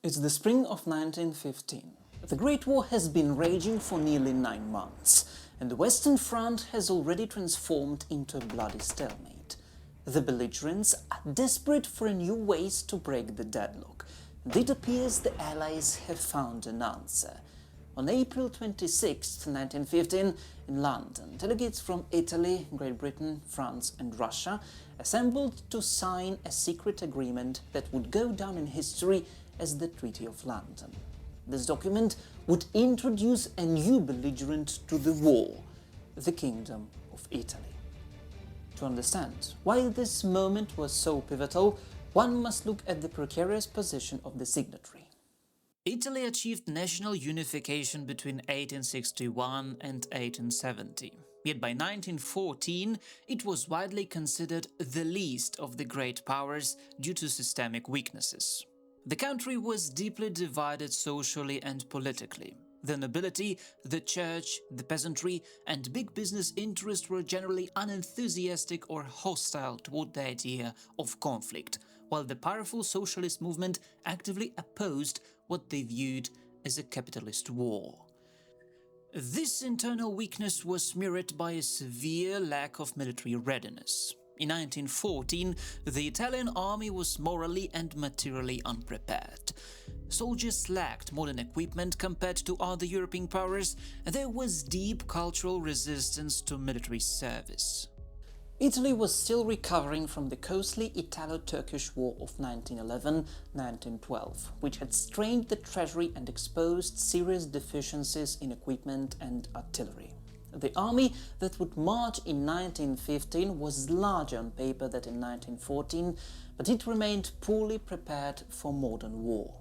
It's the spring of 1915. The Great War has been raging for nearly 9 months, and the Western Front has already transformed into a bloody stalemate. The belligerents are desperate for new ways to break the deadlock, and it appears the Allies have found an answer. On April 26, 1915, in London, delegates from Italy, Great Britain, France and Russia assembled to sign a secret agreement that would go down in history as the Treaty of London. This document would introduce a new belligerent to the war, the Kingdom of Italy. To understand why this moment was so pivotal, one must look at the precarious position of the signatory. Italy achieved national unification between 1861 and 1870. Yet by 1914 it was widely considered the least of the great powers due to systemic weaknesses. The country was deeply divided socially and politically. The nobility, the church, the peasantry and big business interests were generally unenthusiastic or hostile toward the idea of conflict, while the powerful socialist movement actively opposed what they viewed as a capitalist war. This internal weakness was mirrored by a severe lack of military readiness. In 1914, the Italian army was morally and materially unprepared. Soldiers lacked modern equipment compared to other European powers, and there was deep cultural resistance to military service. Italy was still recovering from the costly Italo-Turkish War of 1911-1912, which had strained the treasury and exposed serious deficiencies in equipment and artillery. The army that would march in 1915 was larger on paper than in 1914, but it remained poorly prepared for modern war.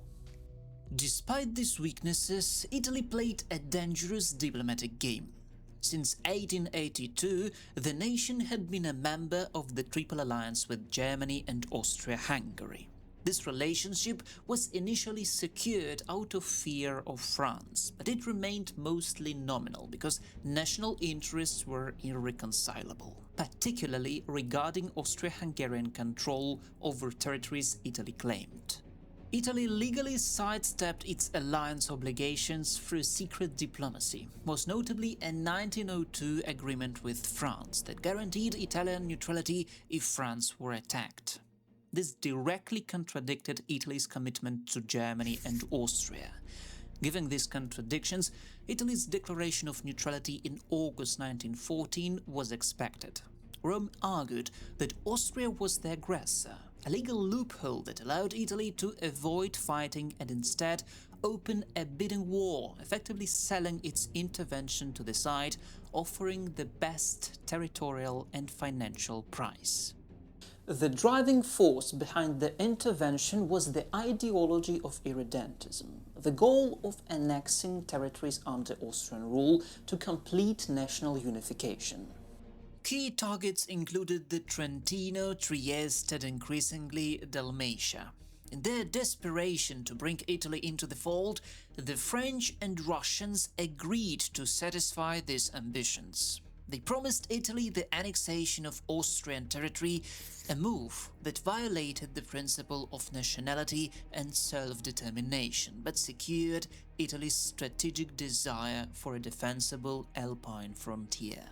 Despite these weaknesses, Italy played a dangerous diplomatic game. Since 1882, the nation had been a member of the Triple Alliance with Germany and Austria-Hungary. This relationship was initially secured out of fear of France, but it remained mostly nominal because national interests were irreconcilable, particularly regarding Austria-Hungarian control over territories Italy claimed. Italy legally sidestepped its alliance obligations through secret diplomacy, most notably a 1902 agreement with France that guaranteed Italian neutrality if France were attacked. This directly contradicted Italy's commitment to Germany and Austria. Given these contradictions, Italy's declaration of neutrality in August 1914 was expected. Rome argued that Austria was the aggressor, a legal loophole that allowed Italy to avoid fighting and instead open a bidding war, effectively selling its intervention to the side, offering the best territorial and financial price. The driving force behind the intervention was the ideology of irredentism, the goal of annexing territories under Austrian rule to complete national unification. Key targets included the Trentino, Trieste and increasingly Dalmatia. In their desperation to bring Italy into the fold, the French and Russians agreed to satisfy these ambitions. They promised Italy the annexation of Austrian territory, a move that violated the principle of nationality and self-determination, but secured Italy's strategic desire for a defensible Alpine frontier.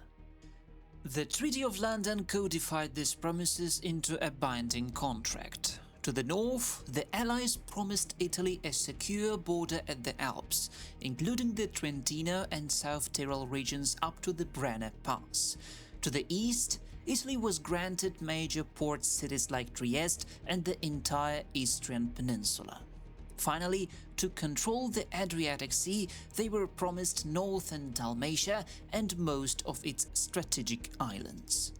The Treaty of London codified these promises into a binding contract. To the north, the Allies promised Italy a secure border at the Alps, including the Trentino and South Tyrol regions up to the Brenner Pass. To the east, Italy was granted major port cities like Trieste and the entire Istrian peninsula. Finally, to control the Adriatic Sea, they were promised northern Dalmatia and most of its strategic islands.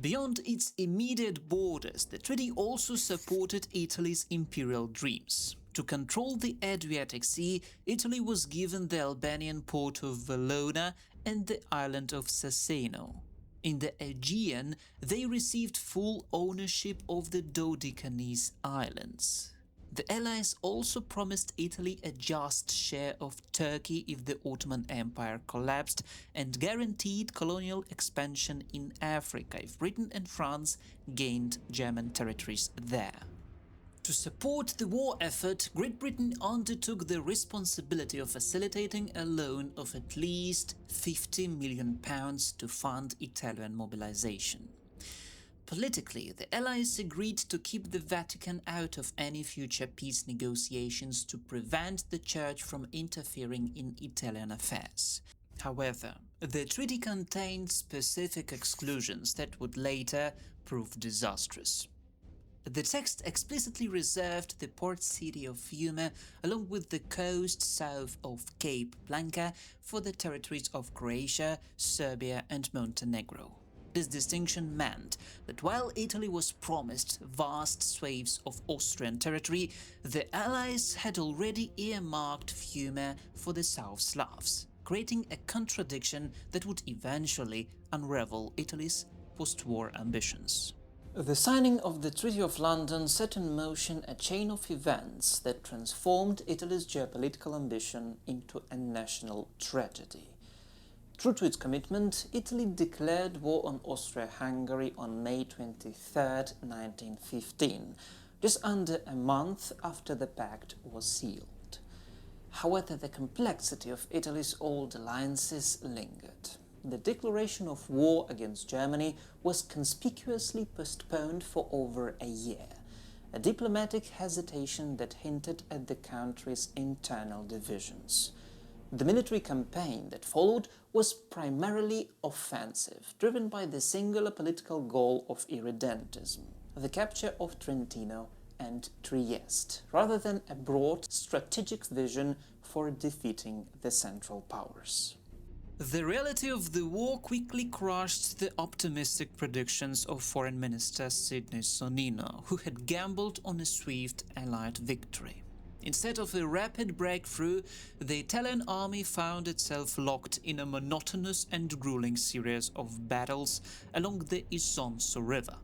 Beyond its immediate borders, the treaty also supported Italy's imperial dreams. To control the Adriatic Sea, Italy was given the Albanian port of Valona and the island of Sassano. In the Aegean, they received full ownership of the Dodecanese islands. The Allies also promised Italy a just share of Turkey if the Ottoman Empire collapsed and guaranteed colonial expansion in Africa if Britain and France gained German territories there. To support the war effort, Great Britain undertook the responsibility of facilitating a loan of at least £50 million to fund Italian mobilization. Politically, the Allies agreed to keep the Vatican out of any future peace negotiations to prevent the Church from interfering in Italian affairs. However, the treaty contained specific exclusions that would later prove disastrous. The text explicitly reserved the port city of Fiume, along with the coast south of Cape Blanca, for the territories of Croatia, Serbia and Montenegro. This distinction meant that while Italy was promised vast swathes of Austrian territory, the Allies had already earmarked Fiume for the South Slavs, creating a contradiction that would eventually unravel Italy's post-war ambitions. The signing of the Treaty of London set in motion a chain of events that transformed Italy's geopolitical ambition into a national tragedy. True to its commitment, Italy declared war on Austria-Hungary on May 23, 1915, just under a month after the pact was sealed. However, the complexity of Italy's old alliances lingered. The declaration of war against Germany was conspicuously postponed for over a year, a diplomatic hesitation that hinted at the country's internal divisions. The military campaign that followed was primarily offensive, driven by the singular political goal of irredentism, the capture of Trentino and Trieste, rather than a broad strategic vision for defeating the Central Powers. The reality of the war quickly crushed the optimistic predictions of Foreign Minister Sidney Sonnino, who had gambled on a swift Allied victory. Instead of a rapid breakthrough, the Italian army found itself locked in a monotonous and grueling series of battles along the Isonzo River.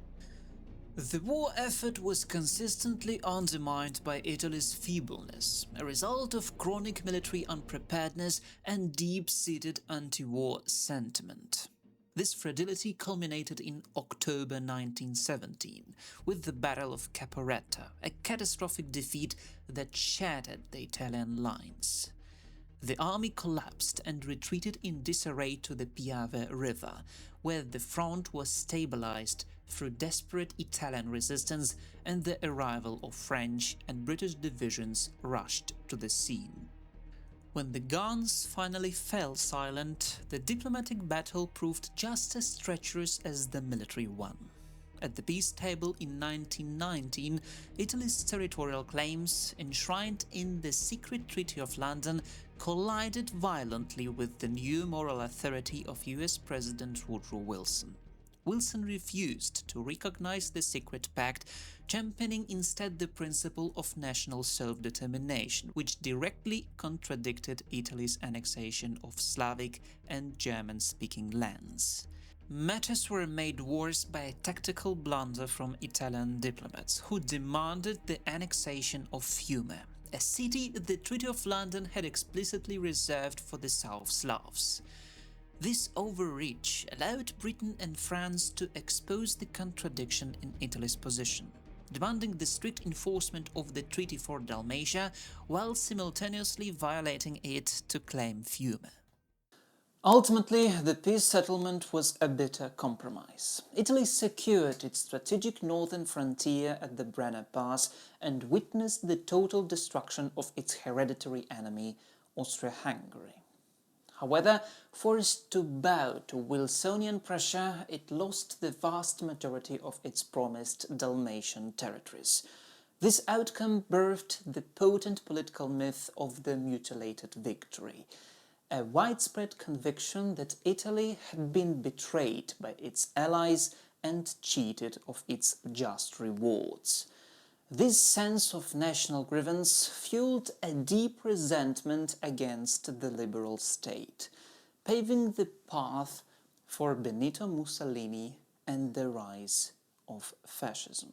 The war effort was consistently undermined by Italy's feebleness, a result of chronic military unpreparedness and deep-seated anti-war sentiment. This fragility culminated in October 1917 with the Battle of Caporetto, a catastrophic defeat that shattered the Italian lines. The army collapsed and retreated in disarray to the Piave River, where the front was stabilized through desperate Italian resistance and the arrival of French and British divisions rushed to the scene. When the guns finally fell silent, the diplomatic battle proved just as treacherous as the military one. At the peace table in 1919, Italy's territorial claims, enshrined in the secret Treaty of London, collided violently with the new moral authority of US President Woodrow Wilson. Wilson refused to recognize the secret pact, championing instead the principle of national self-determination, which directly contradicted Italy's annexation of Slavic and German-speaking lands. Matters were made worse by a tactical blunder from Italian diplomats, who demanded the annexation of Fiume, a city the Treaty of London had explicitly reserved for the South Slavs. This overreach allowed Britain and France to expose the contradiction in Italy's position, demanding the strict enforcement of the treaty for Dalmatia while simultaneously violating it to claim Fiume. Ultimately, the peace settlement was a bitter compromise. Italy secured its strategic northern frontier at the Brenner Pass and witnessed the total destruction of its hereditary enemy, Austria-Hungary. However, forced to bow to Wilsonian pressure, it lost the vast majority of its promised Dalmatian territories. This outcome birthed the potent political myth of the Mutilated Victory, a widespread conviction that Italy had been betrayed by its allies and cheated of its just rewards. This sense of national grievance fueled a deep resentment against the liberal state, paving the path for Benito Mussolini and the rise of fascism.